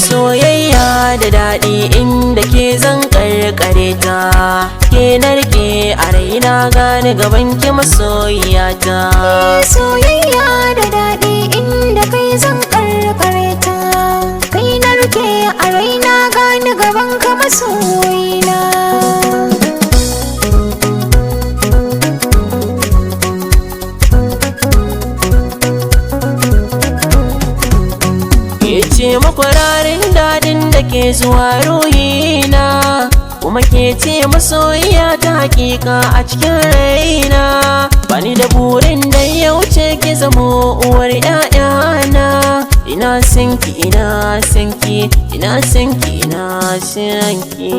Soyayya da daɗi inda ke zan karkare ta, ke narke a raina gani gaban ki masoyiyata. Soyayya da daɗi inda kai zan karkare ta, kai narke a raina gani gaban ka masoyina. Ce makwararin dadin da ke zuwa ruhina, kuma ke ce masoyiya ta hakika a cikin raina. Bani da burin da ya wuce ki zamo uwar 'ya'yana. Ina sanki ina sanki ina sanki ina sanki.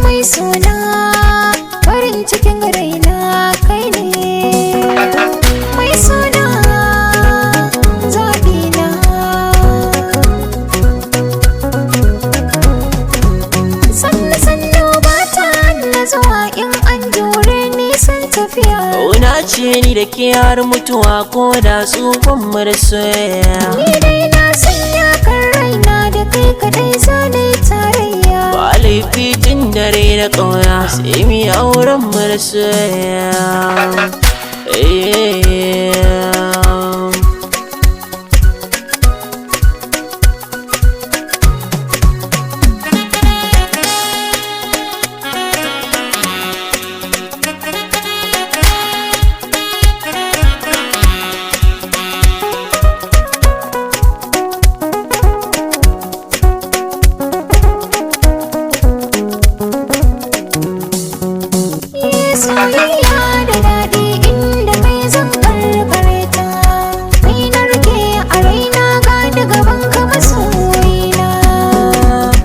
Mai suna farin cikin raina kai ne, mai suna zaɓina. Sannu ba ta na zuwa in an jure nisan tafiya. Ƙauna ce ni da ke har mutuwa ko da tsufan soyayya. Ni dai na sanya kan raina da kai kadai zanai tarayya. Ba laifi tun dare na ƙauna sai mu yi auren mu da soyayya. Soyayya da daɗi inda kai zan karkare ta, kai narke a raina gani gaban ka masoyina.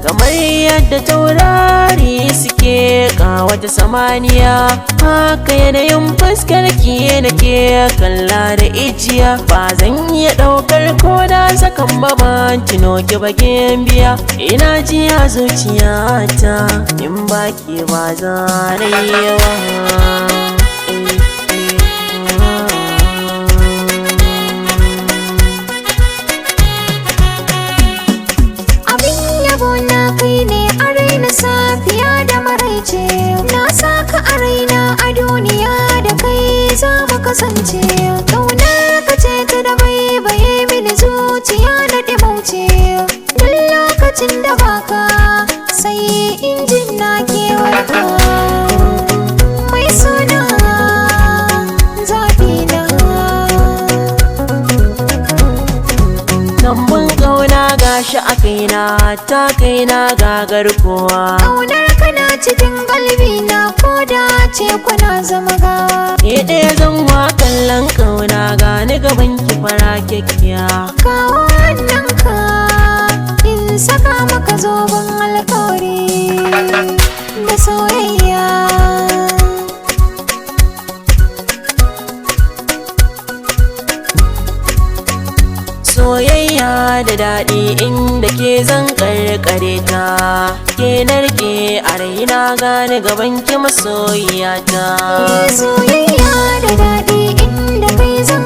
Kamar yadda taurari suke ƙawata samaniya, haka yanayin fuskar ki nake kalla da ijiya. Ba zan iya ɗaukar ko da sakan ba ban tuno ki bakin biya. Ina ji a zuciyata in baki ba za na yi ba. Abin yabo na kai ne a raina safiya da maraice. Na saka a raina a duniya da kai za mu kasance. Ƙaunar ka ce ta da baibaye mini zuciya na ɗimauce. Duk lokacin da baka sai injin na kewarka. Mai suna zaɓina. Lambun ƙauna gashi a kaina ta kaina gagar kowa. Ƙaunar kana cikin galbina ko da ce kuna zama gawa. Ke ɗaya zan wa kallon ƙauna gani gaban ki fara kyakkya. Kawo wannan ka in saka maka zoben alƙawari da soyayya. Soyayya da daɗi inda ke zan karkare ta, ke narke a raina gani gaban ki masoyiyata. Soyayya da daɗi inda kai zan